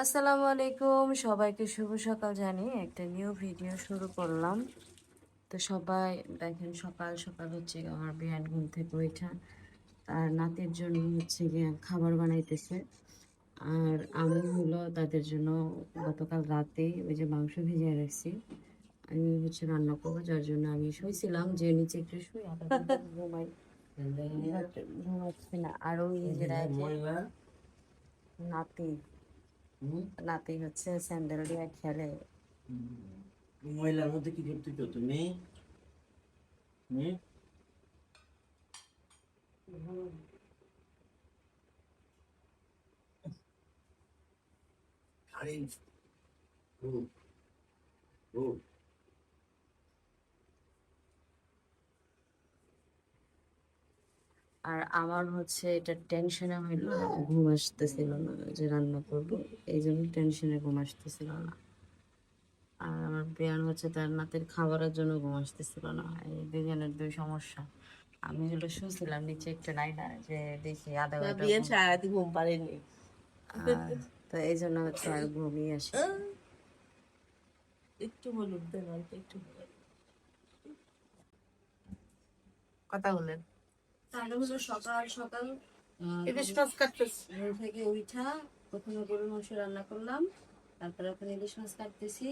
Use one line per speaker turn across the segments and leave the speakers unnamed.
আসসালামু আলাইকুম, সবাইকে শুভ সকাল জানিয়ে একটা নিউ ভিডিও শুরু করলাম। তো সবাই দেখেন, সকাল সকাল হচ্ছে আমার বিয়ান ঘুম থেকে ওইটা তার নাতির জন্য হচ্ছে গিয়ে খাবার বানাইতেছে। আর আমি হলো তাদের জন্য গতকাল রাতে ওই যে মাংস ভিজিয়ে রাখছি, আমি হচ্ছে রান্না করবো, যার জন্য আমি শুয়েছিলাম যে নিচে একটু শুই আধা ঘন্টা ঘুমাই, ঘুমাচ্ছি না। আর ওই যে নাতি নাতি হচ্ছে স্যান্ডেল দিয়ে খেলে।
মহিলার মধ্যে কি করতেছো তুমি? আরে ও ও
আর আমার হচ্ছে এটা টেনশনে হইলো, ঘুম আসতেছিল না যে রান্না করবো, এই জন্য টেনশনে ঘুম আসতেছিল না। আর আমার বিয়ান হচ্ছে তার নাতির খাবারের জন্য ঘুম আসতেছিল না। এই দুজনের দুই সমস্যা। আমি হলো শুয়েছিলাম নিচে একটু নাইনা যে দেখি আধা ঘন্টা
বিয়ে সারাদিন ঘুম পাড়েনি।
তো এই জন্য হচ্ছে আর ঘুমিয়ে আসে।
একটু বলুন দেন, অল্প একটু কথা বলেন।
তাহলে হলো সকাল সকাল
ইলিশ মাছ কাটতেছি।
ঘুম থেকে উঠা প্রথমে গরুর মাংস রান্না করলাম, তারপরে ওখানে ইলিশ মাছ কাটতেছি,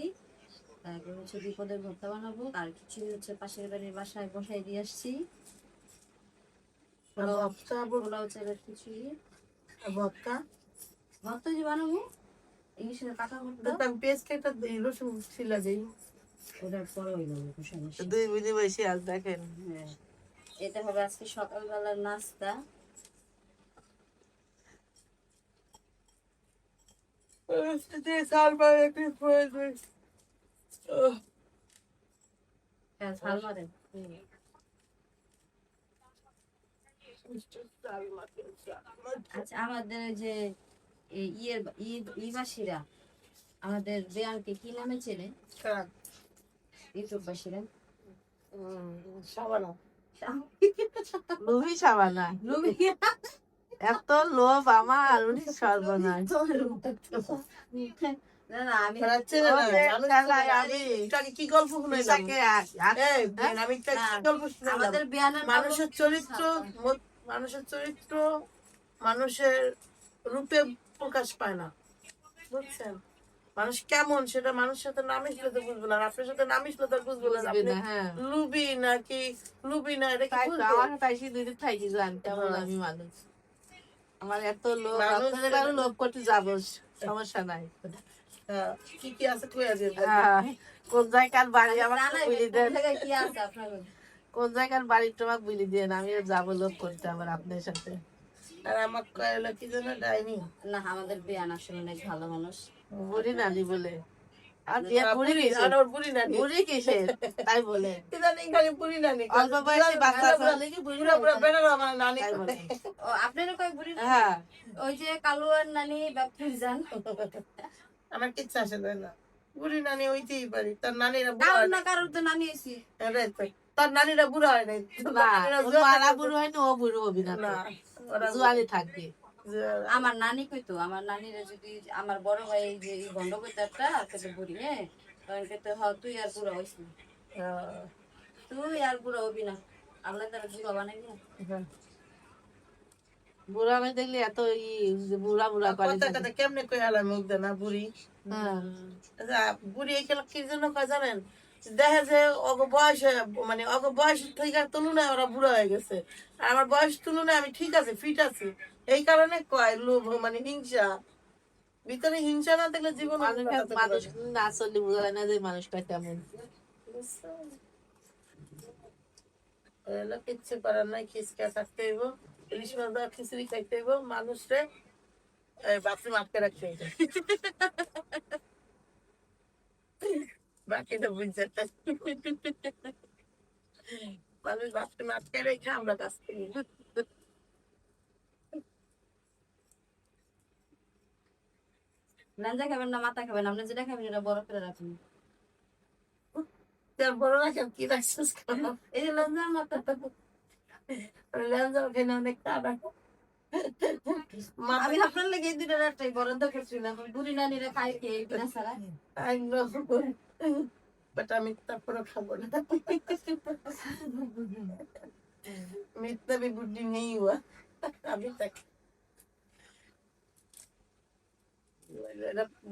তারপর হচ্ছে বিপদের ভর্তা বানাবো, আর খিচুড়ি হচ্ছে পাশের বাড়ির বাসায় বসাই দিয়ে আসছি। পোলাও চালের খিচুড়ি,
ভর্তা
ভর্তা যে বানাবো ইলিশের কাঁচা ভর্তা,
পেস্ট একটা রসুন ছিলা যাই
ওটার পরে হয়ে যাবে সমস্যা।
2 মিনিট বসে আজ দেখেন।
হ্যাঁ, এটা হবে আজকে সকালবেলার নাস্তা। হ্যাঁ, ঝাল মারেন। আচ্ছা, আমাদের যে ইবাসীরা আমাদের বেয়ানকে কি নামে চেনে? ইউটিউববাসীরা
সাবানা, লুবি সাবানা। এত লোভ আমার, উনি সর্বনাশ।
না না, আমি
কি গল্প শুনাইলাম? আমি একটা গল্প শুনাইলাম।
আমাদের বেয়ানের
মানুষের চরিত্র, মানুষের চরিত্র মানুষের রূপে প্রকাশ পায় না, বুঝছেন? মানুষ কেমন সেটা মানুষের সাথে না মিশলে তো বুঝবো না, আর আপনার সাথে না মিশলে তো বুঝবো না আপনি লুবি নাকি লুবি না। এটা কি আমার তাইছি দুই দিন থাকি জান কেমন আমি মানুষ। আমার এত লোভ, আপনাদের আরো লোভ করতে যাবো, সমস্যা নাই। কি কি আছে কই আছে? কোন জায়গার বাড়ি আমাকে বলি দেন,
কি আছে আপনার?
কোন জায়গার বাড়ি তোমাকে বলি দেন, আমি যাবো লোভ করতে আমার আপনার সাথে। আর আমার কয়লা কি যেন ডাইনি
না, আমাদের বেয়ান আসলে অনেক ভালো মানুষ।
বুড়ি নানি বলে, আর বিয়ে বুড়ি বুড়ি কিসের তাই বলে, অল্প বয়সী বাচ্চা ছেলে কি বুড়ি নানি বলে?
ও, আপনারও কয় বুড়ি?
হ্যাঁ,
ওই যে কালুয়ার নানি ব্যাপটিস্ট যান।
আমার কিচ্ছু আসে যায় না, বুড়ি নানি হইতেই পারি, তার নানিরা
কারণ না কারণ তো নানি এসি,
তার নানিরা বুড়া হয় নাই, বুড়ো হয় না, ও বুড়ো হবি না, জুয়ালি থাকবে।
আমার নানি কইতো, আমার নানিরা যদি আমার বড় ভাই যে গন্ড কইতারটা কইতে বুড়ি, হ্যাঁ তখন কইতে হ তুই আর বুড়া হইস না, তুই আর বুড়া হবি না, আল্লাহ তারা বুড়া বানাইবি না।
বুড়া মেয়ে দেখলে এত বুড়া বুড়া করে কেমনে কই আলাম মুখ দেনা বুড়ি। বুড়ি এই খেলা কি জন্য কয় জানেন? দেখে যে অগ বয়স মানে অগ বয়স থেকে তুলনায় ওরা বুড়া হয়ে গেছে, আর আমার বয়স তুলনায় আমি ঠিক আছে, ফিট আছি, এই কারণে কয় লোভ, মানে হিংসা। ভিতরে হিংসা না থাকলে জীবন মানুষ না চললে বোঝা যায় না যে মানুষটা কেমন। কিচ্ছু করার নাই, খিচকা থাকতে হইব, ইলিশ মাছ দেওয়া খিচুড়ি খাইতে হইব, মানুষরে বাথরুম আটকে রাখতে হইব, বাকিটা বুঝতে মানুষ বাথরুম আটকে রেখে আমরা কাজ করি।
লাঞ্জা খাবেন না মাথা খাবেন, আপনি যেটা খাবেন এটা বড় করে রাখুন।
বড় রাখেন কি রাখছিস?
এই যে লাঞ্জার মাথা,
লাঞ্জা ওখানে অনেক টাকা,
আমি আপনার লাগে এই দুইটা রাতটাই বরাদ্দ করছিলাম বুড়ি নানিরা খাই কে বিনা সারা
বাট আমি তারপরে খাবো না মিথ্যা भी बुद्धि नहीं हुआ अभी तक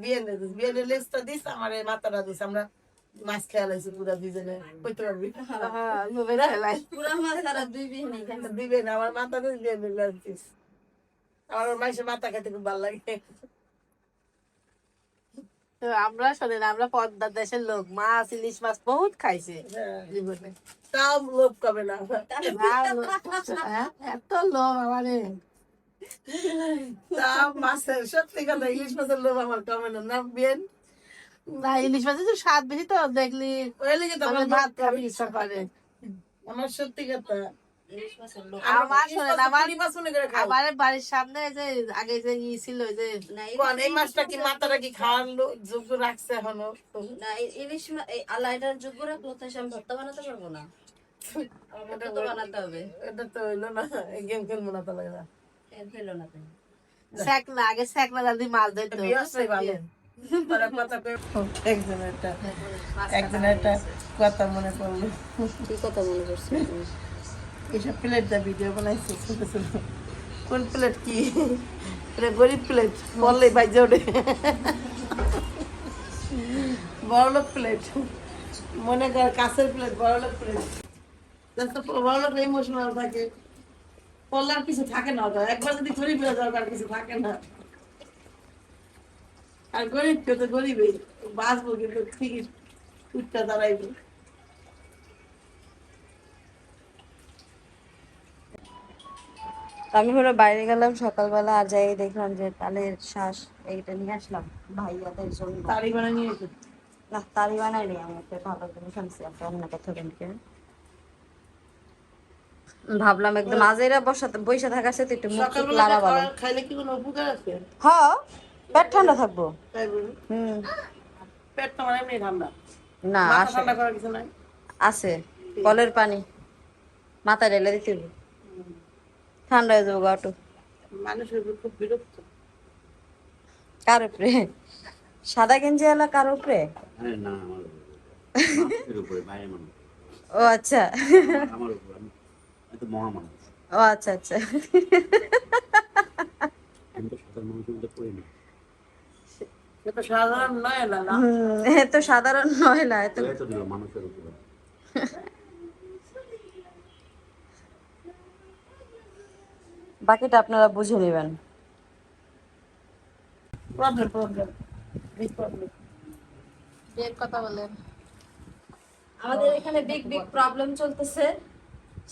বিয়ের লিস্টটা দিস আমার মাথাটা দিস আমরা মাছ খেয়ে লাইছি পুরা দুজনে কইতে পারবি
পুরা মাছ সারা দুই বিয়ে নেই
দিবে না আমার মাথা দিস বিয়ের দিস আমার মাইসে মাথা খেতে খুব ভালো লাগে
আমরা শোনেন আমরা পদ্মা দেশের লোক মাছ ইলিশ মাছ বহুত খাইছে জীবনে
তাও লোভ কবে না
এত লোভ আমারে
তাও মাছের সত্যি কথা ইলিশ মাছের লোভ আমার কমে না না বিয়েন
না ইলিশ মাছের তো স্বাদ বেশি তো দেখলি
ওই লেগে তো আমার
ভাত খাবি ইচ্ছা করে
আমার সত্যি কথা
আমার শোনেন আমার
মাছ মনে করে খাও
আমার বাড়ির সামনে যে আগে যে ই ছিল যে
কোন এই মাছটা কি মাথাটা কি খাওয়ার যোগ্য রাখছে এখনো
না ইলিশ আল্লাহ এটার যোগ্য রাখলো তো আমি ভর্তা বানাতে পারবো না আমাকে তো বানাতে হবে
এটা তো হইলো না এই গেম খেলবো না তাহলে না
ফেলো না তাই
সেকনা আগে সেকনা দাদি মাছ ধরতো
বিয়াসই ভালো পরে কথা কই একজনের একটা কথা মনে পড়লো
কি কথা মনে করছে
এইসব প্লেটটা ভিডিও বানাইছে ছোট ছোট কোন প্লেট কি এটা গরিব প্লেট বললেই বাইজে ওঠে বড়লোক প্লেট মনে কর কাছের প্লেট বড়লোক প্লেট বড়লোক ইমোশনাল থাকে পড়লে আর কিছু থাকে না ওটা একবার যদি গরিব হয়ে যাও আর কিছু থাকে না আর গরিব কেউ তো গরিবই বাঁচবো কিন্তু ঠিকই উঠটা দাঁড়াইবো
আমি হলো বাইরে গেলাম সকালবেলা আর যাই দেখলাম যে তালের শ্বাস এইটা নিয়ে আসলাম ভাইয়াদের জন্য
তাড়ি বানাই নিয়ে এসে
না তালি বানাইনি আমি একটা ভালো জিনিস আনছি একটা অন্য কথা বলতে ভাবলাম একদম আজেরা বসে থাকার সাথে একটু মুখ
সকালবেলা
লাড়া ভালো
খাইলে কি কোনো উপকার আছে
হ্যাঁ পেট ঠান্ডা থাকবো
তাই বলি পেট তো মানে এমনি ঠান্ডা
না
মাথা
আসে
ঠান্ডা করার কিছু নাই
আছে কলের পানি মাথায় ঢেলে দিতে হবে ঠান্ডা হয়ে যাবো গাটু
মানুষের উপর খুব বিরক্ত
কার উপরে সাদা গেঞ্জি এলা কার উপরে
আরে না আমার মানুষের উপরে বাইরে মানুষ
ও আচ্ছা
আমার উপর আমি তো মহামানব
ও আচ্ছা আচ্ছা
আমি তো সাধারণ মানুষের মধ্যে পড়ি না
এটা সাধারণ নয় না না
এ তো সাধারণ নয় না এত
তো দিল মানুষের উপরে
বাকিটা আপনারা বুঝে নেবেন
প্রবলেম বিগ প্রবলেম
এর কথা বলেন
আমাদের এখানে বিগ বিগ প্রবলেম চলতেছে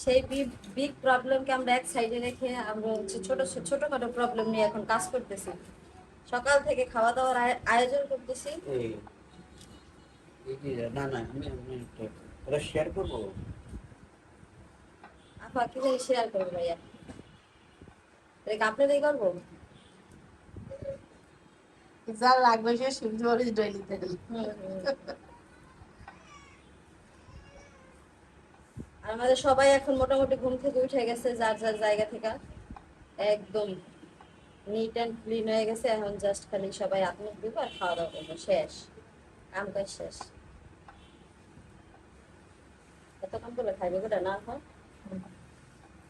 সেই বিগ প্রবলেমকে আমরা এক সাইডে রেখে আমরা হচ্ছে ছোটখাটো প্রবলেম নিয়ে এখন কাজ করতেছি সকাল থেকে খাওয়া দাওয়ার আয়োজন করতেছি
না না আমি ওটা শেয়ার করবো
আপা কি জানি শেয়ার করবো ভাইয়া এটা আপনাদেরই করবো
যা লাগবে সে সবজি মরিচ ডইলি দেন
আর আমাদের সবাই এখন মোটামুটি ঘুম থেকে উঠে গেছে যার যার জায়গা থেকে একদম নিট অ্যান্ড ক্লিন হয়ে গেছে এখন জাস্ট খালি সবাই আত্মীয় দিব আর খাওয়া দাওয়া করবো শেষ কাম কাজ শেষ এত কাম করলে খাইবে কোটা না এখন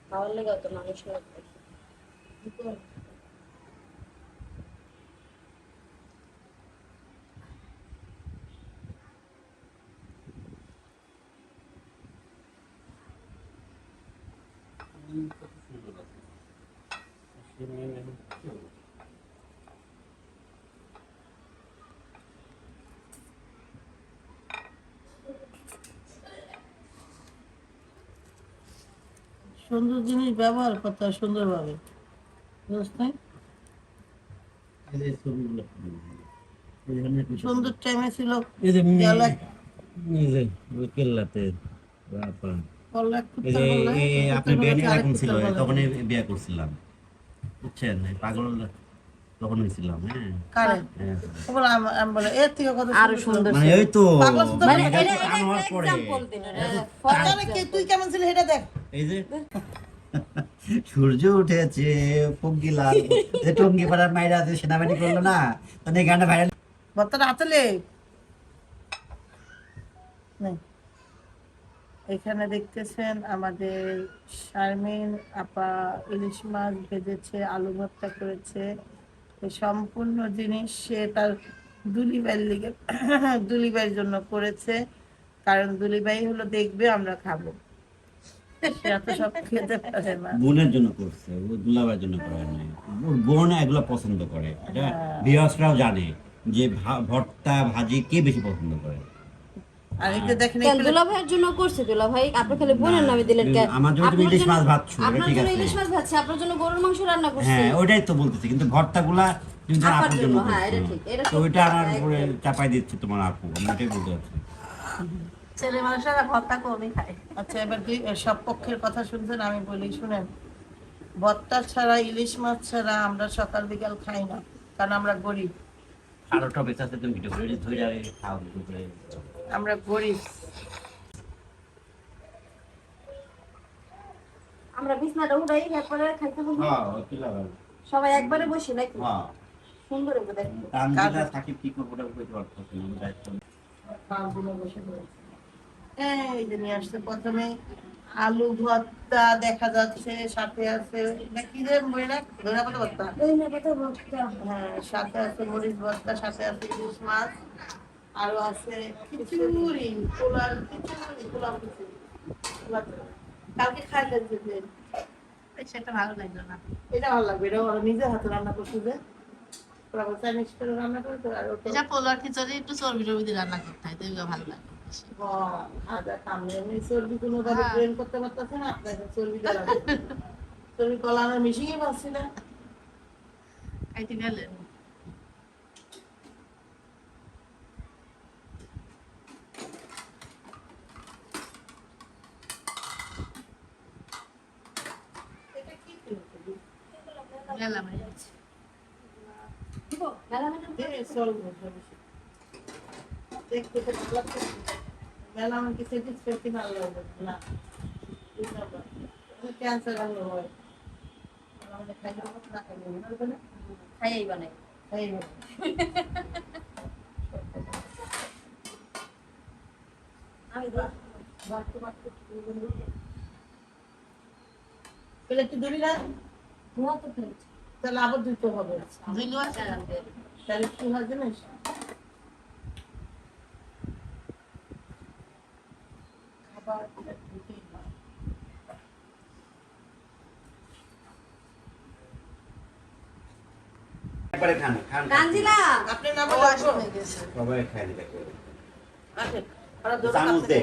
খাওয়ার লেগে অত মানুষ লাগবে
সুন্দর জিনিস ব্যবহার করতে হয় সুন্দরভাবে বুঝছেন
এই যে ছবিগুলো
সুন্দর টাইমে ছিল
এই যে
গেলে
এই যে ওই কেল্লাতে বাবা
করলে
এই যে আপনি বিয়ে নিয়ে আরেকজন ছিল তখনই বিয়ে করছিলাম বুঝছেন পাগল তখন হয়েছিলাম হ্যাঁ
কারে ওগুলো আমি বলে এর থেকে কত
আরো সুন্দর
মানে ওই তো
পাগলা সুন্দর
মানে
এটা
এটা তো আনোয়ার পরে
এক্সাম্পল দিন
তুই কেমন ছিল সেটা দেখ
এই যে সূর্য উঠেছে পঙ্গি লাল, যে টঙ্গি পাড়ার মায়েরা আছে সেনাবাহিনী করলো না, তখন এই গানটা ভাইরাল।
ভর্তাটা হাতলে নে। এখানে দেখতেছেন আমাদের শারমিন আপা ইলিশ মাছ ভেজেছে, আলু ভর্তা করেছে। এই সম্পূর্ণ জিনিস সে তার দুলিভাইয়ের লিগে দুলিভাইয়ের জন্য করেছে, কারণ দুলিভাই হলো দেখবে আমরা খাবো, সে এত সব খেতে পারে না।
বোনের জন্য করছে, ও দুলাভাইয়ের জন্য করে নাই। ওর বোন এগুলো পছন্দ করে, এটা ভিউয়ার্সরাও জানে যে ভর্তা ভাজি কে বেশি পছন্দ করে।
আর এই যে দেখেন
কেন দুলা ভাইয়ের জন্য করছে? দুলা ভাই আপনি খালি বোনের নামে দিলেন কেন?
আমার জন্য তুমি ইলিশ মাছ ভাজছো, এটা
আপনার
ঠিক
জন্য
আছে।
ইলিশ মাছ ভাজছে, আপনার জন্য গরুর মাংস রান্না করছে।
হ্যাঁ ওইটাই তো বলতেছি, কিন্তু ভর্তাগুলা কিন্তু
আপার
আপনার জন্য
জন্য, হ্যাঁ,
করছে।
এটা ঠিক, এটা
তো
ঠিক।
ওইটা আমার উপরে চাপাই দিচ্ছে তোমার আপু, আমি ওইটাই বলতে চাচ্ছি।
ছেলে মানুষেরা ভর্তা কমই খায়।
আচ্ছা এবার কি সব পক্ষের কথা শুনছেন, আমি বলি শুনেন। ভর্তা ছাড়া ইলিশ মাছ ছাড়া আমরা সকাল বিকাল খাই না, কারণ আমরা গরিব।
আরো টপিক আছে, তুমি ভিডিও করে ধরে খাও দুপুরে।
আমরা গরিব।
আমরা বিছনাটা উঠাই এরপরে খাইতে বসি।
হ্যাঁ কি লাগাবো?
সবাই একবারে বসি নাকি?
হ্যাঁ
সুন্দর হবে দেখতে।
আমি যেটা থাকি কি করবো ওটা বলতে পারতেছি না, আমার দায়িত্ব নেই।
পাগুলো বসে পড়েছে। এই যে নিয়ে আসছে প্রথমে আলু ভর্তা দেখা যাচ্ছে, সাথে আছে এটা কি রে মরিনা, ধনে পাতা ভর্তা।
এই না কথা বলতে।
হ্যাঁ সাথে আছে মরিচ ভর্তা, সাথে আছে ইলিশ মাছ, আরো আছে খিচুড়ি, পোলাও খিচুড়ি, পোলাও খিচুড়ি। কালকে খাইলেন যে
সেটা ভালো লাগলো না।
এটা ভালো লাগবে, এটা ওরা নিজের হাতে রান্না করছে যে, ওরা চাইনিজ করে রান্না করে তো, আর ওটা
এটা পোলার খিচুড়ি একটু চর্বি টর্বি দিয়ে রান্না করতে হয়, তো এগুলো ভালো লাগে বেশি।
আদা কামড়ে এমনি চর্বি কোনোভাবে ট্রেন করতে পারতেছে না, আপনাকে চর্বি দেওয়া লাগবে। চর্বি কলানোর মিশিয়ে পাচ্ছি না।
খাইতে গেলেন
এটা কি করতে
গেলাম
দে চলবে বেশি। দেখতে তো ভালো লাগছে। মেলা আমার কিছু ডিসপেক্টিভ ভালো লাগবে না। ক্যান্সার ভালো হয়। আমাদের খাইলে না খাইলে হবে না।
খাইয়াই বানাই।
খাইলে
আমি
পেলে একটু দূরি না,
ধোয়া তো ফেলছি।
তাহলে আবার দিতে হবে।
দুইলো আছে
তাহলে কি হয় জানিস, খাবার দিতেই হয়।
একবারে খান খান
কাঞ্জিলা
আপনার নাম
ও আসলে গেছে।
সবাই খায় নিবে।
আসেন ওরা দৌড়ে
চামচ
কাছে
দে।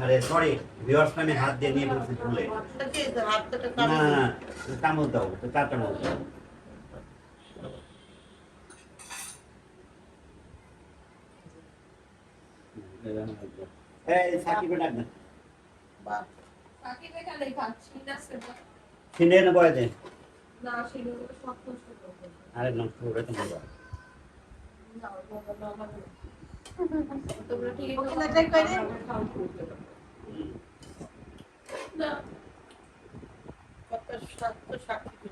আরে সরি ভিউয়ার্স, আমি হাত দিয়ে নিয়ে বলছি ভুলে।
হাতটা
না না না চামচ দাও, তো চার চামচ দাও। এই সাকিবে ডাক না, ছিনে না বয় দে। আরে নষ্ট করে তো মজা।
সাক্ষী